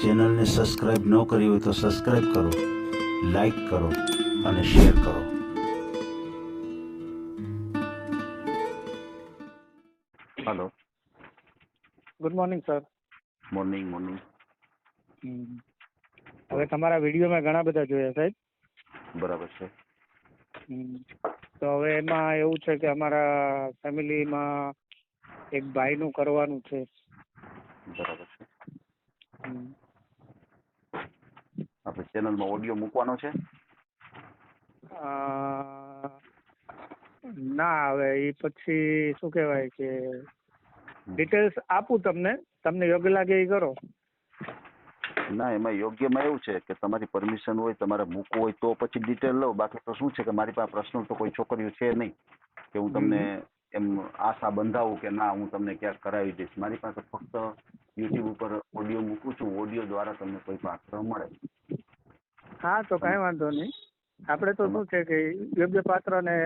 ચેનલને સબસ્ક્રાઇબ ન કરી હોય તો સબસ્ક્રાઇબ કરો, લાઈક કરો અને શેર કરો. Hello. Good morning sir. Morning. હવે તમારા વિડીયો મેં ઘણા બધા જોયા સાહેબ. બરાબર છે. તો હવે એમાં એવું છે કે અમારા ફેમિલીમાં એક ભાઈનું કરવાનું છે. બરાબર છે. આપણે ચેનલમાં ઓડિયો મૂકવાનો છે? ના, હવે એ પછી શું કહેવાય કે ડિટેલ્સ આપું તમને યોગ્ય લાગે એ કરો. ના, એમાં યોગ્યમાં એવું છે કે તમારી પરમિશન હોય, તમારે મૂકવું હોય તો પછી ડિટેલ લો. બાકી તો શું છે કે મારી પાસે પર્સનલ તો કોઈ છોકરીઓ છે નહીં કે હું તમને એમ આશા બંધાવું કે ના હું તમને ક્યાંક કરાવી દઈશ. મારી પાસે ફક્ત યુટ્યુબ ઉપર ઓડિયો મૂકું છું. ઓડિયો દ્વારા તમને કોઈ પાત્ર મળે. હા, તો કાંઈ વાંધો નહીં. આપણે તો શું છે કે યોગ્ય પાત્ર ને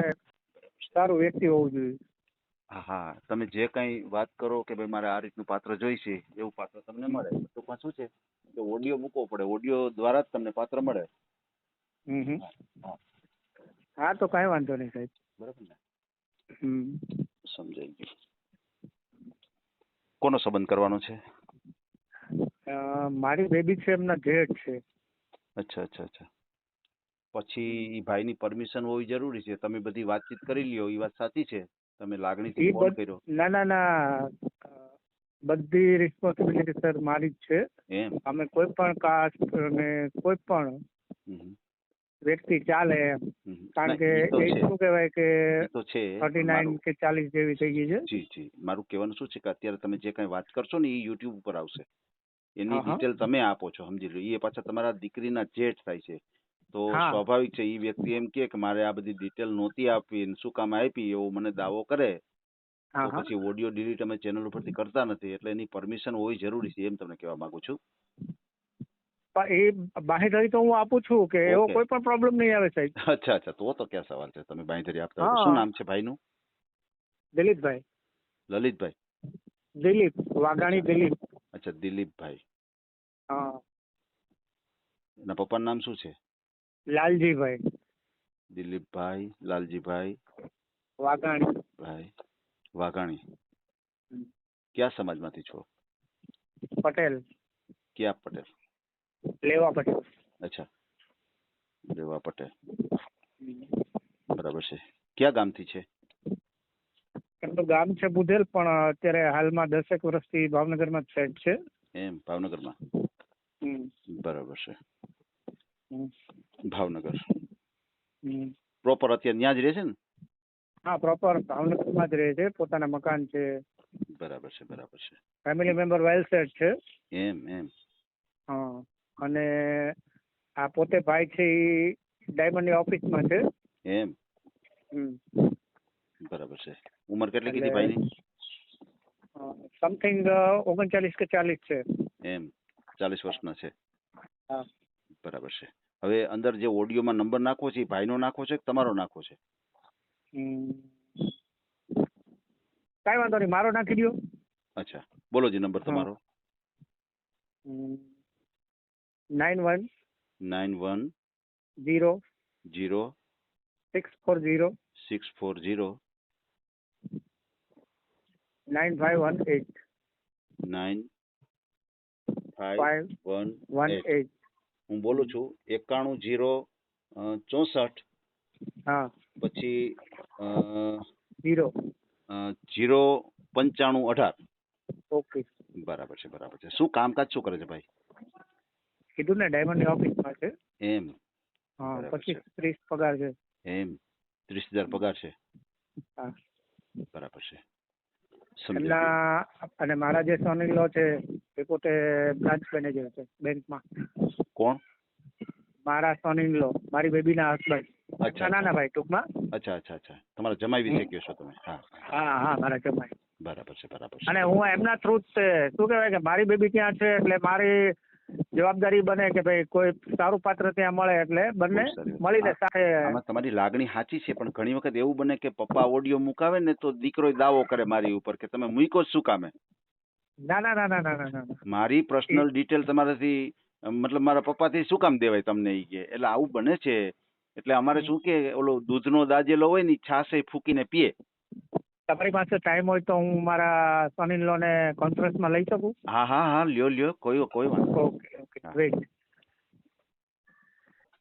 સારું વ્યક્તિ હોવું જોઈએ. હા, તમે જે કંઈ વાત કરો કે ભાઈ મારે આ રીતનું પાત્ર જોઈશે, એવું પાત્ર તમને મળે. ટૂંકમાં શું છે કે ઓડિયો મૂકવો પડે. ઓડિયો દ્વારા જ તમને પાત્ર મળે. હા, તો કાંઈ વાંધો નહીં સાહેબ. બરાબર ને? સમજાઈ ગયું. કોનો સંબંધ કરવાનો છે? મારી બેબી છે, એમના જેઠ છે. અચ્છા. પછી ભાઈની પરમિશન હોવી જરૂરી છે. તમે બધી વાતચીત કરી લ્યો, એ વાત સાચી છે. તમે લાગણીથી ફોન કર્યો. ના, બધી રિસ્પોન્સિબિલિટી સર મારી જ છે. એમ? અમે કોઈ પણ કાસ્ટ અને કોઈ પણ વ્યક્તિ ચાલે એમ. કારણ કે એ શું કહેવાય કે 39 કે 40 જેવી થઈ ગઈ છે. જી. મારું કહેવાનું શું છે કે અત્યારે તમે જે કઈ વાત કરશો ને એ યુટ્યુબ ઉપર આવશે. એની ડિટેલ તમે આપો છો, સમજી લો. એ પાછા તમારા દીકરીના જેઠ થાય છે. તો સ્વાભાવિક છે એ વ્યક્તિ એમ કે મારે આ બધી ડિટેલ નહોતી આપી, શું કામ આપી, એવો મને દાવો કરે તો પછી ઓડિયો ડિલીટ અમે ચેનલ ઉપરથી કરતા નથી. એટલે એની પરમિશન હોવી જરૂરી છે, એમ તમને કહેવા માંગુ છું. એ બાહેધરી તો હું આપું છું કે એવો કોઈ પણ પ્રોબ્લેમ નહીં આવે સાહેબ. અચ્છા. તો ક્યાં સવાલ છે? તમે બાંહેધરી આપતા હોય. શું નામ છે ભાઈનું? દિલીપભાઈ. લલિતભાઈ? દિલીપ વાઘાણી દિલીપ. અચ્છા, દિલીપભાઈ. હા. એના પપ્પાનું નામ શું છે? લાલજીભાઈ. દિલીપભાઈ લાલજીભાઈ વાઘાણી. કયા સમાજમાંથી છો? પટેલ. ક્યાં પટેલ? લેવા પટેલ. અચ્છા, લેવા પટેલ. બરાબર છે. ક્યાં ગામથી છે? એમ તો ગામ છે બુધેલ, પણ અત્યારે હાલમાં 10 વર્ષથી ભાવનગરમાં જ સેટ છે. એમ, ભાવનગરમાં. બરાબર છે. ભાવનગર પ્રોપર અત્યારે ત્યાં જ રહે છે ને? હા, પ્રોપર ભાવનગરમાં જ રહે છે. પોતાના મકાન છે. બરાબર છે. ફેમિલી મેમ્બર વેલ સેટ છે. એમ. હા, અને આ પોતે ભાઈ છે એ ડાયમંડની ઓફિસમાં છે. એમ. બરાબર છે. ઉંમર કેટલી કીધી ભાઈની? સમથિંગ 39 કે 40 છે. એમ, 40 વર્ષના છે. હા. બરાબર છે. હવે અંદર જે ઓડિયોમાં નંબર નાખવો છે એ ભાઈનો નાખવો છે કે તમારો નાખવો છે? કાંઈ વાંધો નહીં, મારો નાખી દો. અચ્છા, બોલો જે નંબર તમારો. 91 0 640 9518. 9518. હું બોલું છું 91 0 64. હા. પછી 0 9518. ઓકે. બરાબર છે. શું કામકાજ શું કરે છે ભાઈ? કીધું ને ડાયમંડની ઓફિસમાં છે. એમ. હા, 25-30 પગાર છે. એમ, 30,000 પગાર છે. હા. બરાબર છે. એમના અને મારા જે સન ઇન લો છે એ પોતે બ્રાન્ચ મેનેજર છે બેંકમાં. કોણ? મારા સન ઇન લો, મારી બેબીના હસબન્ડ. નાના ભાઈ ટૂંકમાં. અચ્છા. તમારા જમાઈ વિશે કહો છો તમે? હા, મારા જમાઈ. બરાબર છે. અને હું એમના થ્રુ જ શું કહેવાય કે મારી બેબી ત્યાં છે એટલે મારી જવાબદારી બને કે ભાઈ કોઈ સારું પાત્ર ત્યાં મળે એટલે બંને મળીને સાથે. આમાં તમારી લાગણી સાચી છે, પણ ઘણી વખત એવું બને કે પપ્પા ઓડિયો મુકાવે ને તો દીકરો દાવો કરે મારી ઉપર કે તમે મૂક્યો શું કામે. ના ના ના ના ના ના ના. મારી પર્સનલ ડિટેલ તમારાથી મતલબ મારા પપ્પાથી શું કામ દેવાય તમને ઈ કે, એટલે આવું બને છે. એટલે અમારે શું કે ઓલો દૂધનો દાજેલો હોય ને છાસ એ ફૂકીને પીએ. તમારી પાસે ટાઈમ હોય તો હું મારા સન ઇન લો ને કોન્ફરન્સમાં લઈ શકું? હા હા હા, લ્યો કોઈ વાંધો. Okay okay, wait.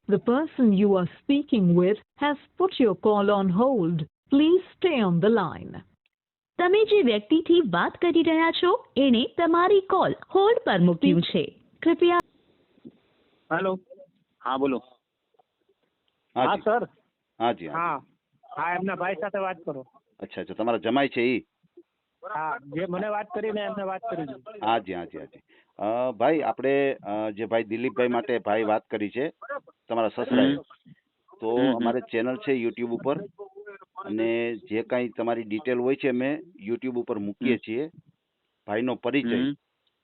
The person you are speaking with has put your call on hold. Please stay on the line. તમે જે વ્યક્તિથી વાત કરી રહ્યા છો એણે તમારી કોલ હોલ્ડ પર મૂક્યું છે. કૃપયા. હેલો. હા બોલો. હા સર. હાજી હા હા, એમના ભાઈ સાથે વાત કરો. અચ્છા અચ્છા, તમારા જમાઈ છે ઈ? હા, જે મને વાત કરીને એમને વાત કરી છે. હાજી. ભાઈ આપણે જે ભાઈ દિલીપભાઈ માટે ભાઈ વાત કરી છે તમારા સસરાએ, તો અમારે ચેનલ છે યુટ્યુબ ઉપર, અને જે કાંઈ તમારી ડિટેલ હોય છે અમે યુટ્યુબ ઉપર મૂકીએ છીએ. ભાઈનો પરિચય,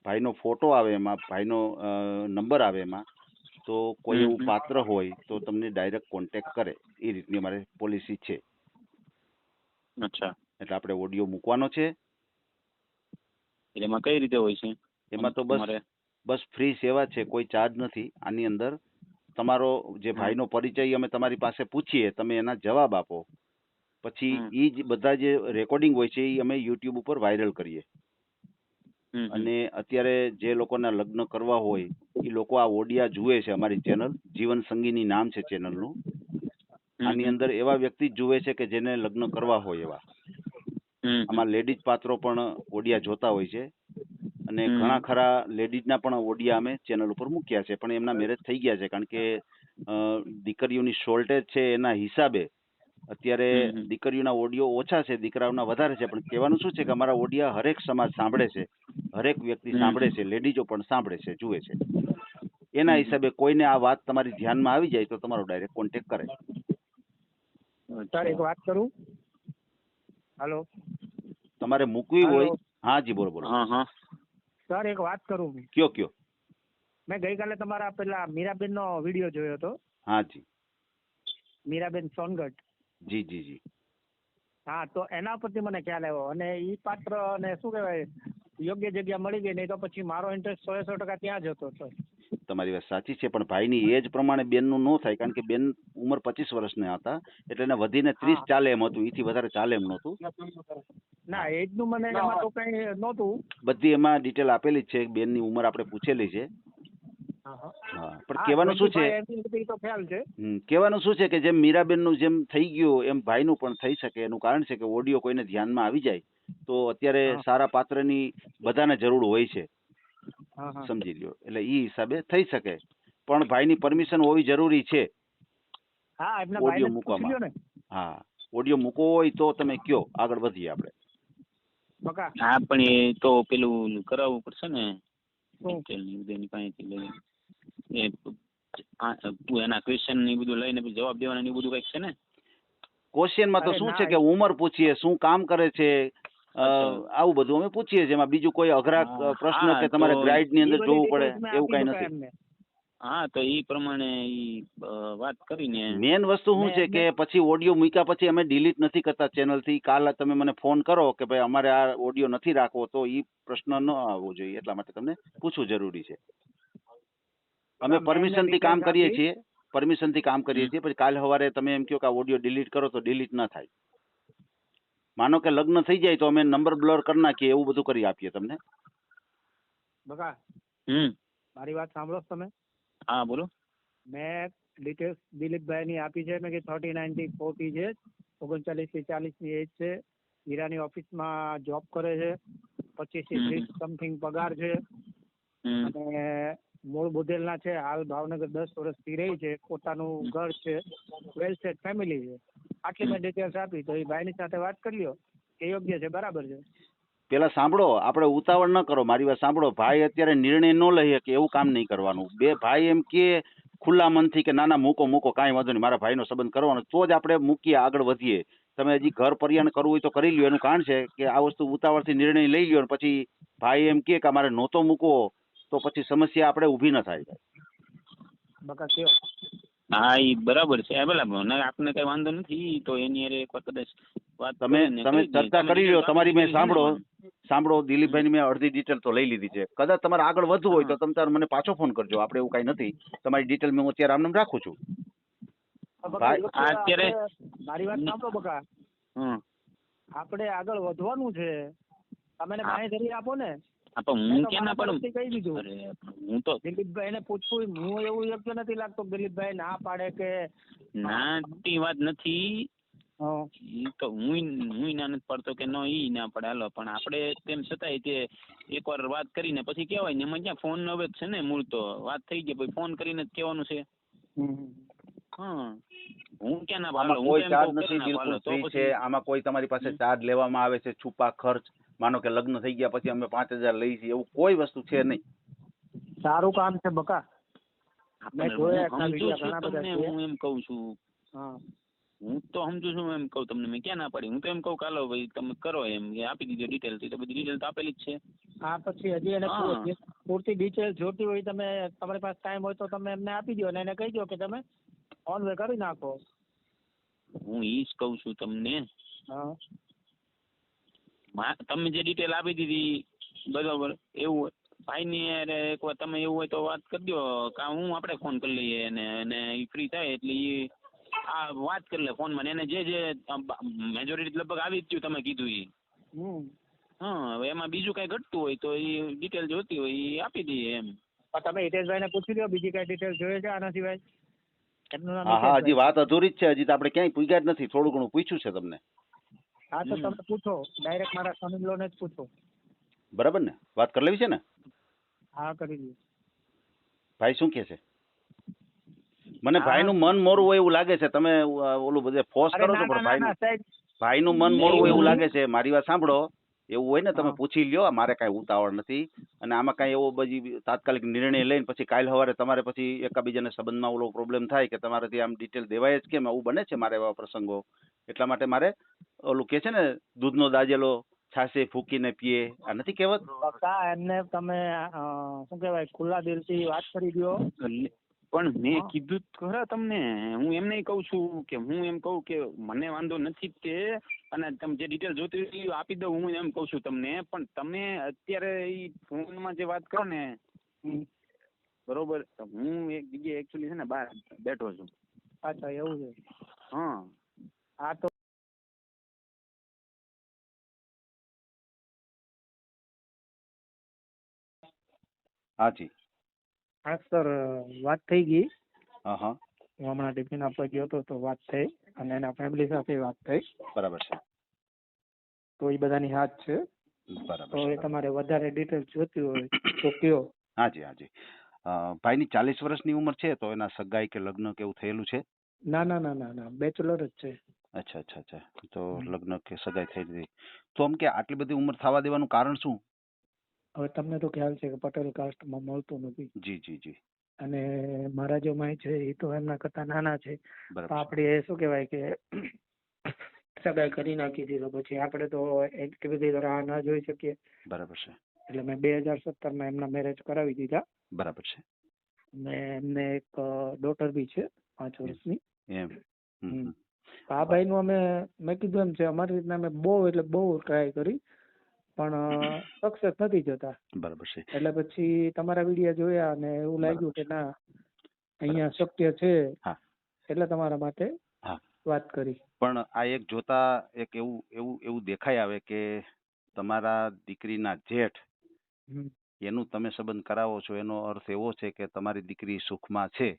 ભાઈનો ફોટો આવે એમાં, ભાઈનો નંબર આવે એમાં, તો કોઈ એવું પાત્ર હોય તો તમને ડાયરેક્ટ કોન્ટેક્ટ કરે, એ રીતની અમારે પોલિસી છે. અચ્છા. એટલે આપણે ઓડિયો મૂકવાનો છે. એમાં કઈ રીતે હોય છે? એમાં તો બસ ફ્રી સેવા છે, કોઈ ચાર્જ નથી. આની અંદર તમારો જે ભાઈનો પરિચય અમે તમારી પાસે પૂછીએ, તમે એના જવાબ આપો, પછી એ જ બધા જે રેકોર્ડિંગ હોય છે એ અમે યુટ્યુબ ઉપર વાયરલ કરીએ. અને અત્યારે જે લોકોના લગ્ન કરવા હોય એ લોકો આ ઓડિયા જુએ છે. અમારી ચેનલ જીવન સંગીની નામ છે ચેનલનું. આની અંદર એવા વ્યક્તિ જ જુએ છે કે જેને લગ્ન કરવા હોય એવા. આમાં લેડીઝ પાત્રો પણ ઓડિયા જોતા હોય છે, અને ઘણા ખરા લેડીઝના પણ ઓડિયા અમે ચેનલ ઉપર મૂક્યા છે, પણ એમના મેરેજ થઈ ગયા છે. કારણ કે દીકરીઓની શોર્ટેજ છે એના હિસાબે અત્યારે દીકરીઓના ઓડિયો ઓછા છે, દીકરાઓના વધારે છે. પણ કહેવાનું શું છે કે અમારા ઓડિયા હરેક સમાજ સાંભળે છે, હરેક વ્યક્તિ સાંભળે છે, લેડીઝો પણ સાંભળે છે, જુએ છે. એના હિસાબે કોઈને આ વાત તમારી ધ્યાનમાં આવી જાય તો તમારો ડાયરેક્ટ કોન્ટેક્ટ કરે. સર એક વાત કરું? હેલો. તમારે મૂકવી હોય? હા જી, બોલો. હા સર એક વાત કરું? કયો. મેં ગઈકાલે તમારા પેલા મીરાબેન નો વિડીયો જોયો હતો. હા જી. મીરાબેન સોનગઢ. જી. હા, તો એના પરથી મને ખ્યાલ આવ્યો, અને ઈ પાત્ર ને શું કહેવાય યોગ્ય જગ્યા મળી ગઈ, નહીં તો પછી મારો ઇન્ટરેસ્ટ 100% ત્યાં જ હતો. સર તમારી વાત સાચી છે, પણ ભાઈની એજ પ્રમાણે બેનનું ન થાય. કારણ કે બેન ઉંમર 25 વર્ષના હતા, એટલે એને વધીને 30 ચાલે એમ હતું, એથી વધારે ચાલે એમ નહોતું. ના, એજનું મને એમાં તો કઈ નહોતું. બધી એમાં ડિટેલ આપેલી જ છે, બેનની ઉંમર આપણે પૂછેલી છે. હા, પણ કહેવાનું શું છે, કહેવાનું શું છે કે જેમ મીરાબેનનું જેમ થઈ ગયું એમ ભાઈનું પણ થઈ શકે. એનું કારણ છે કે ઓડિયો કોઈને ધ્યાનમાં આવી જાય તો અત્યારે સારા પાત્રની બધાને જરૂર હોય છે, સમજી લ્યો. એટલે ઈ હિસાબે થઈ શકે, પણ ભાઈની પરમિશન હોવી જરૂરી છે ઓડિયો મૂકવામાં. હા, ઓડિયો મૂકવો હોય તો તમે કયો, આગળ વધીએ આપણે. હા, પણ એ તો પેલું કરાવવું પડશે ને, એની પાસેથી લઈને એના ક્વેશ્ચન ને બધું લઈને જવાબ દેવાના બધું કઈક છે ને. ક્વેશ્ચનમાં તો શું છે કે ઉંમર પૂછીએ, શું કામ કરે છે, આવું બધું અમે પૂછીએ છીએ. એમાં બીજું કોઈ અઘરા પ્રશ્ન કે તમારે ગ્રાઇડ ની અંદર જોવું પડે એવું કઈ નથી. હા, તો ઈ પ્રમાણે ઈ વાત કરીને મેન વસ્તુ શું છે કે પછી ઓડિયો મૂક્યા પછી અમે ડિલીટ નથી કરતા ચેનલ થી. કાલ તમે મને ફોન કરો કે ભાઈ અમારે આ ઓડિયો નથી રાખવો, તો ઈ પ્રશ્ન ન આવવો જોઈએ. એટલા માટે તમને પૂછવું જરૂરી છે. અમે પરમિશન થી કામ કરીએ છીએ, પછી કાલ સવારે તમે એમ કહો કે આ ઓડિયો ડિલીટ કરો તો ડિલીટ ના થાય. માનો કે લગ્ન થઈ જાય તો અમે નંબર બ્લર કરી નાખીએ, એવું બધું કરી આપીએ તમને. બકા, મારી વાત સાંભળો તમે? હા બોલો. મેં ડિટેલ્સ દિલીપભાઈ ની આપી છે. મેં કે 39 થી 40 છે, 39 થી 40 ની એજ છે, હીરાની ઓફિસમાં જોબ કરે છે, 25 થી 30 સમથિંગ પગાર છે, અને મૂળ બોધેલના છે. હાલ ભાવનગર 10 વર્ષથી રહી છે, પોતાનું ઘર છે, વેલ સેટ ફેમિલી છે. આટલી મેં ડિટેલ્સ આપી, તો એ ભાઈની સાથે વાત કરી લ્યો કે યોગ્ય છે, બરાબર છે. પેલા સાંભળો, આપણે ઉતાવળ ન કરો, મારી વાત સાંભળો. ભાઈ અત્યારે નિર્ણય ન લઈએ કે એવું કામ નહીં કરવાનું. બે ભાઈ એમ કે ખુલ્લા મનથી કે ના મૂકો, કાંઈ વાંધો નહીં, મારા ભાઈનો સંબંધ કરવાનો, તો જ આપણે મૂકીએ, આગળ વધીએ. તમે હજી ઘર પરિયાણ કરવું હોય તો કરી લ્યો. એનું કારણ છે કે આ વસ્તુ ઉતાવળથી નિર્ણય લઈ લ્યો, પછી ભાઈ એમ કે અમારે નહોતો મૂકવો, તો પછી સમસ્યા આપણે ઊભી ન થાય. હા, એ બરાબર છે. આપણે કઈ વાંધો નથી, તો એની અરે કદાચ વાત તમે ચર્ચા કરી લ્યો. તમારી મેં સાંભળો, સાંભળો, દિલીપભાઈની મેં અડધી ડિટેલ તો લઈ લીધી છે. કદાચ તમારે આગળ વધવું હોય તો તમે તાર મને પાછો ફોન કરજો. આપણે એવું કાંઈ નથી. તમારી ડિટેલ હું અત્યારે આમને રાખું છું. ભાઈ, અત્યારે મારી વાત સાંભળો બકા, આપણે આગળ વધવાનું છે, તમે બાંહેધરી આપો ને. હું ક્યાં ના પાડું? કહી દીધું. હું તો દિલીપભાઈ ને પૂછવું, હું એવું યોગ્ય નથી લાગતો દિલીપભાઈ ના પાડે કે નાની વાત નથી. ઈ તો હું ના નથી પડતો કે નો ઈ ના પડે, હાલો. પણ આપણે તેમ છતાંય તે એકવાર વાત કરીને પછી કહેવાય ને, એમાં ક્યાં ફોન હવે છે ને, મૂળ તો વાત થઈ ગઈ, પછી ફોન કરીને જ કહેવાનું છે. હું ક્યાં ના પાડો? કોઈ ચાર્જ નથી, બિલકુલ ફ્રી છે. આમાં કોઈ તમારી પાસે ચાર્જ લેવામાં આવે છે છુપા ખર્ચ? માનો કે લગ્ન થઈ ગયા પછી અમે 5000 લઈ છીએ, એવું કોઈ વસ્તુ છે નહીં. સારું કામ છે બકા. હું એમ કઉ છું, હું તો સમજુ છું, એમ કઉ તમને. મેં ક્યાં ના પાડી? હું તો એમ કઉ કાલો ભાઈ તમે કરો, એમ આપી દીધો ડિટેલ. તો બધી ડિટેલ તો આપેલી જ છે. હા, પછી હજી એને પૂરતી ડિટેલ જોતી હોય, તમે તમારી પાસે ટાઈમ હોય તો તમે એમને આપી દો અને એને કહી દો કે તમે ઓન વે કરી નાખો. હું ઈ જ કઉ છું તમને. તમે જે ડિટેલ આપી દીધી બરોબર, એવું ભાઈની યાર એકવાર તમે એવું હોય તો વાત કરી દો, કા હું આપણે ફોન કરી લઈએ અને એ ફ્રી થાય એટલે એ આ વાત કરી લે ફોનમાં. એને જે મેજોરિટી લગભગ આવી જ ગયું તમે કીધું એ. હવે એમાં બીજું કઈ ઘટતું હોય તો એ ડિટેલ જોતી હોય એ આપી દઈએ એમ. તમે હિતેશભાઈ ને પૂછી લો બીજી કઈ ડિટેલ જોઈએ છે આના સિવાય? હા, હજી વાત અધૂરી જ છે. હજી તો આપણે ક્યાંય પૂછ્યા જ નથી. થોડું ઘણું પૂછ્યું છે તમને. હા, તો તમે પૂછો, ડાયરેક્ટ મારા સન-ઇન-લો ને જ પૂછો. બરાબર ને? વાત કરી લેવી છે ને? હા, કરી લ્યો. ભાઈ શું કે છે? મને ભાઈનું મન મોરું હોય એવું લાગે છે. તમે ઓલું બધે ફોર્સ કરો છો, પણ ભાઈનું મન મોરું હોય એવું લાગે છે. મારી વાત સાંભળો, એવું હોય ને તમે પૂછી લ્યો, મારે કાંઈ ઉતાવળ નથી. અને આમાં કાંઈ એવો બધી તાત્કાલિક નિર્ણય લઈને પછી કાલ સવારે તમારે પછી એકાબીજાને સંબંધમાં ઓલો પ્રોબ્લેમ થાય કે તમારાથી આમ ડિટેલ દેવાય જ કેમ, આવું બને છે મારે એવા પ્રસંગો. એટલા માટે મારે ઓલું કે છે ને, દૂધનો દાજેલો છાશે ફૂકીને પીએ, આ નથી કહેવત? એમને તમે શું કહેવાય, ખુલ્લા દિલથી વાત કરી દો. પણ મેં કીધું ખરા તમને, હું એમ નહીં કહું છું કે હું એમ કહું કે મને વાંધો નથી તે, અને તમે જે ડિટેલ જોતી હોય આપી દઉં, હું એમ કહું છું તમને. પણ તમે અત્યારે એ ફોનમાં જે વાત કરો ને, બરોબર, હું એક જગ્યાએ એકચ્યુઅલી છે ને બહાર બેઠો છું. અચ્છા, એવું છે? હા, તો હાજી. હા સર, વાત થઈ ગઈ. હા, હું હમણાં ટિફિન આપવા ગયો હતો તો વાત થઈ, અને એના ફેમિલી સાથે વાત થઈ. બરાબર છે. તો એ બધાની હાથ છે. બરાબર. તો એ તમારે વધારે ડિટેલ જોતી હોય તો કયો. હાજી. ભાઈની 40 વર્ષની ઉંમર છે, તો એના સગાઈ કે લગ્ન કે એવું થયેલું છે? ના, બેચલર જ છે. અચ્છા. તો લગ્ન કે સગાઈ થઈ ગઈ. તો આમ કે આટલી બધી ઉંમર થવા દેવાનું કારણ શું? હવે તમને તો ખ્યાલ છે કે પટેલ કાસ્ટમાં મળતું નથી. જી. અને મારા જો માય છે એ તો એમના કરતા નાના છે. આપણે શું કહેવાય કે સગાઈ કરી નાખી હતી, તો પછી આપણે તો એટલી બધી રાહ ના જોઈ શકીએ. બરાબર છે. એટલે મેં 2017 એમના મેરેજ કરાવી દીધા. બરાબર છે. ને એમને એક ડોટર બી છે 5 વર્ષની. એમ. આ ભાઈનું મેં કીધું એમ છે, અમારી રીતના અમે બહુ ટ્રાય કરી, પણ સક્સેસ નથી જતા. બરાબર છે. એટલે પછી તમારા વિડીયો જોયા અને એવું લાગ્યું કે ના, અહીંયા શક્ય છે, એટલે તમારા માટે વાત કરી. પણ આ એક જોતા એક એવું દેખાઈ આવે કે તમારા દીકરીના જેઠ એનું તમે સંબંધ કરાવો છો, એનો અર્થ એવો છે કે તમારી દીકરી સુખમાં છે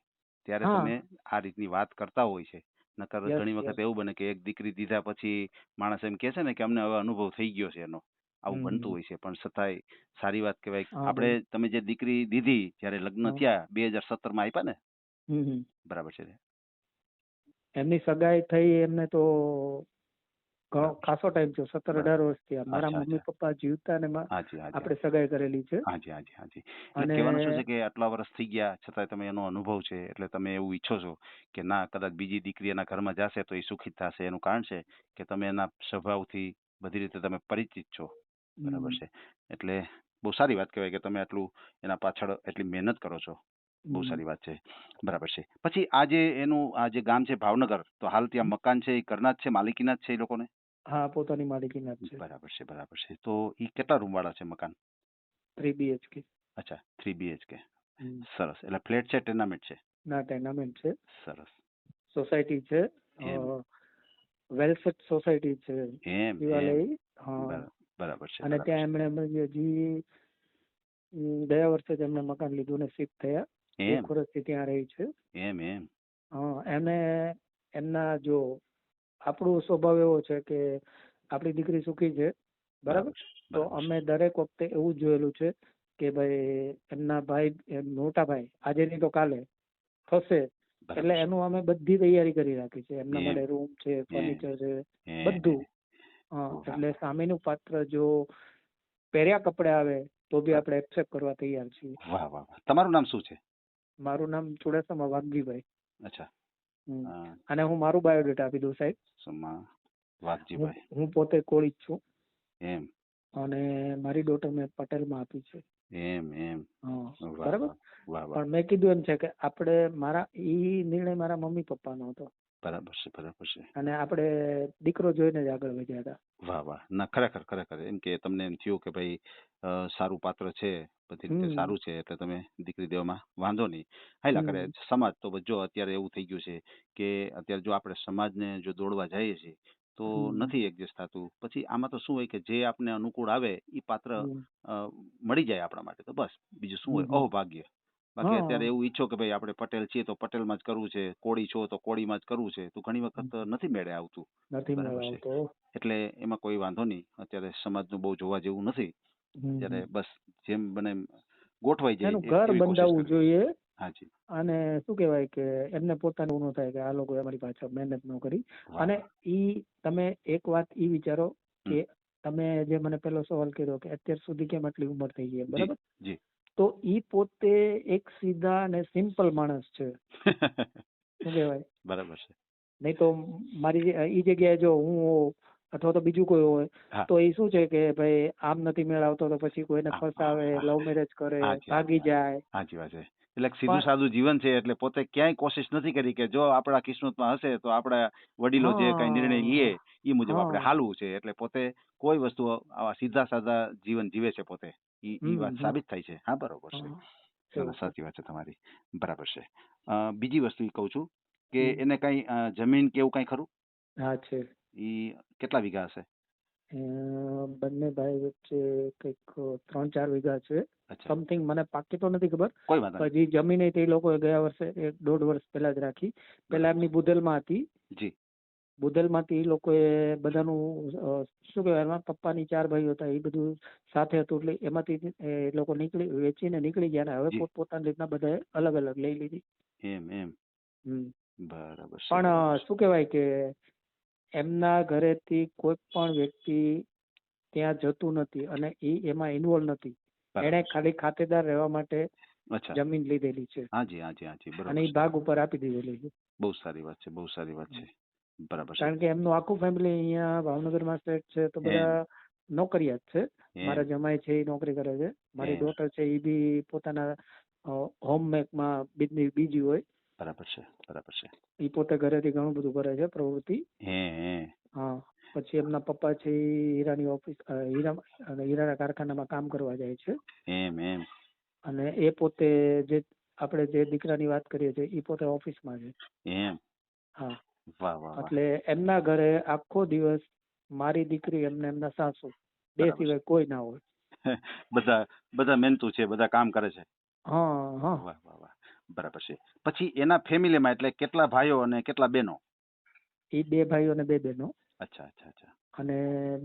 ત્યારે તમે આ રીતની વાત કરતા હોય છે. નકર ઘણી વખત એવું બને કે એક દીકરી દીધા પછી માણસ એમ કે છે ને કે અમને હવે અનુભવ થઈ ગયો છે એનો, આવું બનતું હોય છે. પણ છતાંય સારી વાત કહેવાય. આપણે તમે જે દીકરી દીધી જયારે લગ્ન થયા 2017 આપ્યા ને? બરાબર છે. એમની સગાઈ થઈ એમને તો ખાસો ટાઈમ થયો, 17-18 વર્ષ થયા. મારા મમ્મી પપ્પા જીવતા ને આપણે સગાઈ કરેલી છે. હાજી. કહેવાનું શું છે કે આટલા વર્ષ થઈ ગયા છતાંય તમે એનો અનુભવ છે એટલે તમે એવું ઈચ્છો છો કે ના, કદાચ બીજી દીકરી એના ઘરમાં જશે તો એ સુખી થશે. એનું કારણ છે કે તમે એના સ્વભાવથી બધી રીતે તમે પરિચિત છો. બરાબર છે. એટલે બહુ સારી વાત કહેવાય કે તમે આટલું એના પાછળ એટલી મહેનત કરો છો. બહુ સારી વાત છે. બરાબર છે. પછી આ જે ગામ છે ભાવનગર, તો હાલ ત્યાં મકાન છે એ ઘરના જ છે, માલિકીના જ છે એ લોકોને? હા, પોતાની માલિકીના જ છે. બરાબર છે, બરાબર છે. તો ઈ કેટલા રૂમ વાળા છે મકાન? 3 BHK. અચ્છા, 3 BHK. હમ. સરસ. એટલે ફ્લેટ છે, ટેનામેન્ટ છે? ના, ટેનામેન્ટ છે. સરસ. સોસાયટી છે, એમ. વેલસેટ સોસાયટી છે એમ શિવાલય. હા. બરાબર છે, અને બરાબર ત્યાં છે. એમણે હજી ગયા વર્ષે જ એમને મકાન લીધું ને શિફ્ટ થયા. એમ 1 વર્ષથી ત્યાં રહી છે. એમ એમ એમને એમના જો આપણો સ્વભાવ એવો છે કે આપણી દીકરી સુખી છે, બરાબર. તો બરાબર છે. અમે દરેક વખતે એવું જ જોયેલું છે કે ભાઈ એમના ભાઈ મોટા ભાઈ આજે નહીં તો કાલે થશે, બરાબર એટલે છે. એનું અમે બધી તૈયારી કરી રાખી છે. એમના એમ. માટે રૂમ છે, એમ. ફર્નિચર છે, એમ. બધું. હા, વાહ. એટલે સામેનું પાત્ર જો પહેર્યા કપડે આવે તો બી વાહ. આપણે એક્સેપ્ટ કરવા તૈયાર છીએ. વાહ વાહ વાહ. તમારું નામ શું છે? મારું નામ ચુડાસમા વાઘજીભાઈ. અચ્છા. હમ. અને હું મારું બાયોડેટા આપી દઉં સાહેબ. સમા હું વાઘજીભાઈ. હું પોતે કોળી જ છું એમ અને મારી ડોટર મેં પટેલમાં આપી છે. એમ એમ હા, વાહ બરાબર. વાહ વાહ વાહ. પણ મેં કીધું એમ છે કે આપણે ઈ નિર્ણય મારા મમ્મી પપ્પાનો હતો બરાબર છે, બરાબર છે. અને આપણે દીકરો જોઈને જ આગળ વધ્યા હતા. વાહ વાહ. ના, ખરેખર ખરેખર એમ કે તમને એમ થયું કે ભાઈ સારું પાત્ર છે, બધી રીતે સારું છે, એટલે તમે દીકરી દેવામાં વાંધો નહીં. હાલ્યા કરે. સમાજ તો જો અત્યારે એવું થઈ ગયું છે કે અત્યારે જો આપણે સમાજને જો દોડવા જઈએ છીએ તો નથી એડજસ્ટ થતું. પછી આમાં તો શું હોય કે જે આપને અનુકૂળ આવે એ પાત્ર મળી જાય આપણા માટે, તો બસ બીજું શું હોય, અહોભાગ્ય. બાકી અત્યારે એવું ઈચ્છો કે ભાઈ આપણે પટેલ છીએ તો પટેલમાં જ કરવું છે, કોળી છો તો કોળીમાં જ કરવું છે, તો ઘણી વખત નથી મેળે આવતું. નથી બરાબર છે. મેળવતો. એટલે એમાં કોઈ વાંધો નહીં. અત્યારે સમાજનું બહુ જોવા જેવું નથી. ત્યારે બસ જેમ બને એમ ગોઠવાઈ જાય એનું ઘર એવી કોશિશ બંધાવવું કરવી. જોઈએ. હાજી. અને શું કહેવાય કે એમને પોતાનું ન થાય કે આ લોકોએ અમારી પાછળ મહેનત ન કરી. વાહ અને વાહ. ઈ તમે એક વાત ઈ વિચારો કે તમે જે મને પેલો સવાલ કર્યો કે અત્યાર સુધી કેમ આટલી ઉંમર થઈ ગઈ, જી બરાબર. જી. તો ઈ પોતે એક સીધા અને સિમ્પલ માણસ છે. શું કહેવાય, બરાબર છે. નહીં તો મારી ઈ જગ્યાએ જો હું હોઉં અથવા તો બીજું કોઈ હોય હા. તો એ શું છે કે ભાઈ આમ નથી મેળ આવતો તો પછી કોઈને ફસાવે, લવ મેરેજ કરે, ભાગી જાય. સાચી વાત છે. એટલે સીધું સાદું જીવન છે, એટલે પોતે ક્યાંય કોશિશ નથી કરી કે જો આપણા કિસ્મતમાં હશે તો આપણા વડીલો જે કઈ નિર્ણય લઈએ એ મુજબ આપણે હાલવું છે. એટલે પોતે કોઈ વસ્તુ આવા સીધા સાદા જીવન જીવે છે પોતે. ઈ વાત સાબિત થાય છે. હા, બરોબર છે. ના, સાચી વાત છે તમારી. બરાબર છે. બીજી વસ્તુ ઈ કહું છું કે એને કઈ જમીન કે એવું કઈ ખરું? હા, છે. ઈ કેટલા વીઘા હશે? બંને ભાઈ વચ્ચે કંઈક 3-4 વીઘા છે. અચ્છા. સમથિંગ મને પાકી તો નથી ખબર. કોઈ વાંધો નહીં. હજી જમીન તે લોકોએ ગયા વર્ષે 1.5 વર્ષ પહેલા જ રાખી. પહેલા એમની બુધેલમાં હતી. જી. બુધેલમાંથી એ લોકોએ બધાનું શું કહેવાય એમાં પપ્પાની 4 ભાઈઓ હતા એ બધું સાથે હતું એટલે એમાંથી એ લોકો વેચીને નીકળી ગયા ને હવે જી. પોતપોતાની રીતના બધાએ અલગ અલગ લઈ લીધી. એમ એમ હમ. બરાબર છે. પણ શું કહેવાય કે એમના ઘરેથી કોઈ પણ વ્યક્તિ ત્યાં જતું નથી અને એ એમાં ઇન્વોલ્વ નથી. એણે ખાલી ખાતેદાર રહેવા માટે અચ્છા જમીન લીધેલી છે હાજી હાજી હાજી બરાબર અને એ છે. ભાગ ઉપર આપી દીધેલી છે. બહુ સારી વાત છે, બહુ સારી વાત છે. બરાબર છે. કારણ કે એમનું આખું ફેમિલી અહીંયા ભાવનગરમાં સેટ છે તો બધા નોકરિયાત છે. મારા જમાઈ છે એ નોકરી કરે છે. મારી ડોટર છે એ બી પોતાના હોમ મેકમાં બીજી હોય. બરાબર છે, બરાબર છે. એ પોતે ઘરેથી ઘણું બધું કરે છે પ્રવૃત્તિ. હા. પછી એમના પપ્પા છે એ હીરાની ઓફિસ હીરાના કારખાનામાં કામ કરવા જાય છે. એમ એમ અને એ પોતે જે આપણે જે દીકરાની વાત કરીએ છીએ એ પોતે ઓફિસમાં છે. એમ. હા. વાહ વાહ. એટલે એમના ઘરે આખો દિવસ મારી દીકરી એમના સાસુ બે સિવાય કોઈ ના હોય. બધા મહેનતુ છે, બધા કામ કરે છે. હા હા. વાહ વાહ વાહ. બરાબર છે. પછી એના ફેમિલીમાં એટલે કેટલા ભાઈઓ અને કેટલા બહેનો? એ 2 ભાઈઓ અને 2 બહેનો. અચ્છા અચ્છા અચ્છા. અને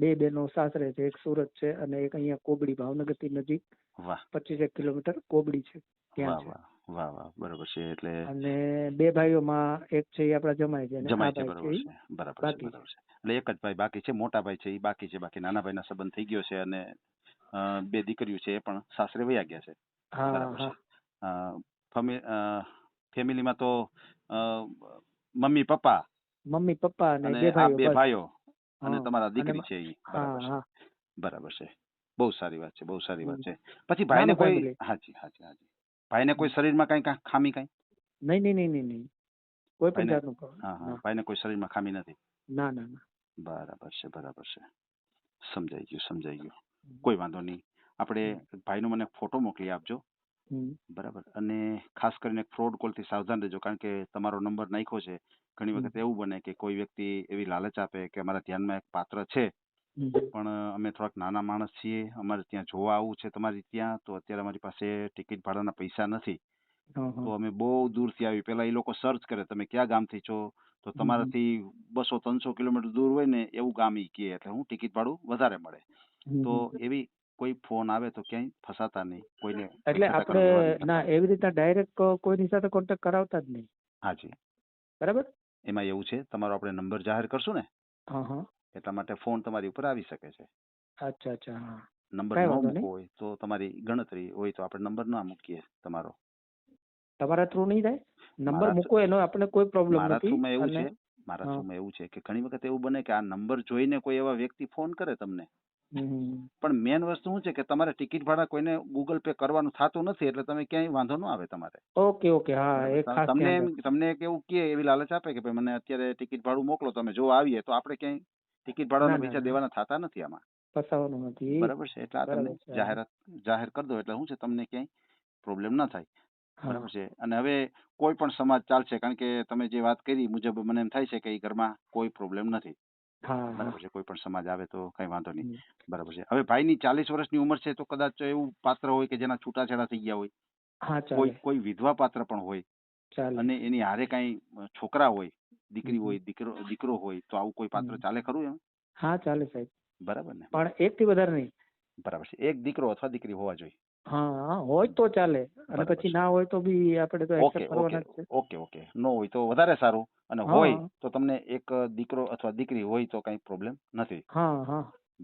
2 બહેનો સાસરે છે. એક સુરત છે અને એક અહીંયા કોબડી ભાવનગર થી નજીક. વાહ. 25 કિલોમીટર કોબડી છે ત્યાં છે. વાહ વાહ. બરાબર છે. એટલે અને 2 ભાઈઓમાં એક છે એ આપણા જમાઈ છે. જમાઈ છે. બરાબર છે. બરાબર છે. બરાબર છે. એટલે એક જ ભાઈ બાકી છે, મોટા ભાઈ છે એ બાકી છે. બાકી નાના ભાઈના સંબંધ થઈ ગયો છે અને 2 દીકરીઓ છે એ પણ સાસરે વયા ગયા છે. બરાબર છે. ફેમિલીમાં તો મમ્મી પપ્પા અને અને 2 ભાઈઓ અને હા. તમારા દીકરી છે એ. બરાબર છે. બરાબર છે. બહુ સારી વાત છે, બહુ સારી વાત છે. પછી ભાઈને કોઈ હાજી હાજી હાજી ભાઈને કોઈ શરીરમાં કઈ ખામી કઈ? નહીં કોઈ પણ જાતનું. હા હા. ભાઈને કોઈ શરીરમાં ખામી નથી? ના ના ના. બરાબર છે, બરાબર છે. સમજાઈ ગયું. કોઈ વાંધો નહીં. આપણે ભાઈનો મને ફોટો મોકલી આપજો. બરાબર. અને ખાસ કરીને ફ્રોડ કોલથી સાવધાન રહેજો, કારણ કે તમારો નંબર નાખ્યો છે. ઘણી વખત એવું બને કે કોઈ વ્યક્તિ એવી લાલચ આપે કે અમારા ધ્યાનમાં એક પાત્ર છે, પણ અમે થોડાક નાના માણસ છીએ, અમારે ત્યાં જોવા આવવું છે તમારી ત્યાં, તો અત્યારે અમારી પાસે ટિકિટ ભાડાના પૈસા નથી, તો અમે બહુ દૂરથી આવી. પેલા એ લોકો સર્ચ કરે તમે ક્યાં ગામથી છો, તો તમારાથી 200-300 કિલોમીટર દૂર હોય ને એવું ગામ ઈ કહે, એટલે હું ટિકિટ ભાડું વધારે મળે. તો એવી કોઈ ફોન આવે તો ક્યાંય ફસાતા નહીં, કોઈને. એટલે આપણે ના એવી રીતના ડાયરેક્ટ કોઈની સાથે કોન્ટેક્ટ કરાવતા જ નહીં. હાજી. બરાબર. એમાં એવું છે, તમારો આપણે નંબર જાહેર કરશું ને, એટલા માટે ફોન તમારી ઉપર આવી શકે છે. અચ્છા. નંબર ન મૂકવો હોય તો તમારી ગણતરી હોય તો આપણે નંબર ના મૂકીએ તમારો. તમારા થ્રુ નહીં થાય નંબર મૂકો એનો આપણે કોઈ પ્રોબ્લેમ નથી. મારા થ્રુમાં એવું છે કે ઘણી વખત એવું બને કે આ નંબર જોઈને કોઈ એવા વ્યક્તિ ફોન કરે તમને, પણ મેન વસ્તુ શું છે કે તમારે ટિકિટ ભાડા કોઈને ગૂગલ પે કરવાનું થતું નથી, એટલે તમે ક્યાંય વાંધો ન આવે તમારે. ઓકે. હા, તમને એક એવું કે એવી લાલચ આપે કે ભાઈ મને અત્યારે ટિકિટ ભાડું મોકલો, તમે જો આવીએ, તો આપણે ક્યાંય ટિકિટ ભાડાના પૈસા દેવાના થતા નથી આમાં. ફસાવાનું નથી. બરાબર છે. એટલે આ તમને જાહેર કરી દો એટલે શું છે તમને ક્યાંય પ્રોબ્લેમ ના થાય. બરાબર છે. અને હવે કોઈ પણ સમાજ ચાલશે, કારણ કે તમે જે વાત કરી મુજબ મને એમ થાય છે કે એ ઘરમાં કોઈ પ્રોબ્લેમ નથી. બરાબર છે. કોઈ પણ સમાજ આવે તો કઈ વાંધો નહીં. બરાબર છે. હવે ભાઈની 40 વર્ષની ઉંમર છે, તો કદાચ એવું પાત્ર હોય કે જેના છૂટાછેડા થઈ ગયા હોય, કોઈ વિધવા પાત્ર પણ હોય, અને એની હારે કઈ છોકરા હોય, દીકરી હોય, દીકરો હોય, તો આવું કોઈ પાત્ર ચાલે ખરું એમ? હા, ચાલે સાહેબ. બરાબર ને. પણ એક થી વધારે નહીં. બરાબર છે. એક દીકરો અથવા દીકરી હોવા જોઈએ. હા, હોય તો ચાલે, અને પછી ના હોય તો બી આપણે તો એક્સેપ્ટ કરવાના જ છે. ઓકે. ન હોય તો વધારે સારું, અને હોય તો તમને એક દીકરો અથવા દીકરી હોય તો કઈ પ્રોબ્લેમ નથી.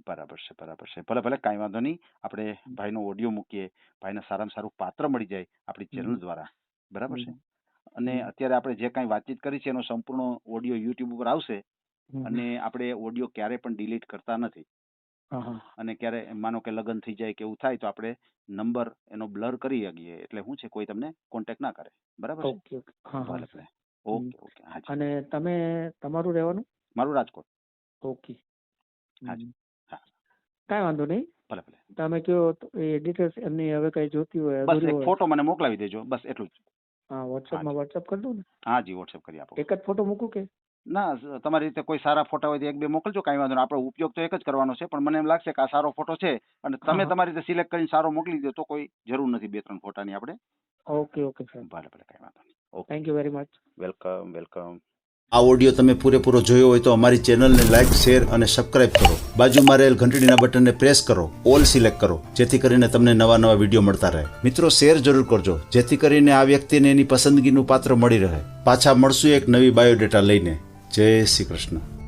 બરાબર છે. ભલે કઈ વાંધો નહીં. આપણે ભાઈનો ઓડિયો મૂકીએ, ભાઈને સારામાં સારું પાત્ર મળી જાય આપણી ચેનલ દ્વારા. બરાબર છે. અને અત્યારે આપણે જે કઈ વાતચીત કરી છે એનો સંપૂર્ણ ઓડિયો યુટ્યુબ ઉપર આવશે, અને આપણે ઓડિયો ક્યારે પણ ડિલીટ કરતા નથી. અને ક્યારે માનો કે લગ્ન થઈ જાય કે એવું થાય તો આપણે નંબર એનો બ્લર કરી શકીએ, એટલે શું છે કોઈ તમને કોન્ટેક્ટ ના કરે. બરાબર છે. ઓકે. અને તમે તમારું રહેવાનું? મારું રાજકોટ. ઓકે. કઈ વાંધો નહીં. ભલે. તમે કયો એ ડિટેલ્સ એમની હવે કઈ જોતી હોય, બસ એક ફોટો મને મોકલાવી દેજો, બસ એટલું જ. હા, વોટ્સઅપ કરી દઉં ને? હા જી, વોટ્સઅપ કરી આપો. એક જ ફોટો મૂકું કે ના, તમારી રીતે કોઈ સારા ફોટા હોય તો 1-2 મોકલજો, કઈ વાંધો નહીં. આપણો ઉપયોગ તો એક જ કરવાનો છે, પણ મને એમ લાગશે કે આ સારો ફોટો છે, અને તમે તમારી રીતે સિલેક્ટ કરીને સારો મોકલી દો તો કોઈ જરૂર નથી 2-3 ફોટાની આપણે. Okay sir. ભલે, કઈ વાંધો નહીં. Thank you very much. Welcome. આ ઓડિયો તમે પૂરેપૂરો જોયો હોય તો અમારી ચેનલને લાઇક, શેર અને સબસ્ક્રાઇબ કરો. બાજુમાં રહેલ ઘંટડીના બટનને પ્રેસ કરો, ઓલ સિલેક્ટ કરો, જેથી કરીને તમને નવા વિડીયો મળતા રહે. મિત્રો, શેર જરૂર કરજો, જેથી કરીને આ વ્યક્તિને એની પસંદગીનું પાત્ર મળી રહે. પાછા મળશું એક નવી બાયોડેટા લઈને. જય શ્રી કૃષ્ણ.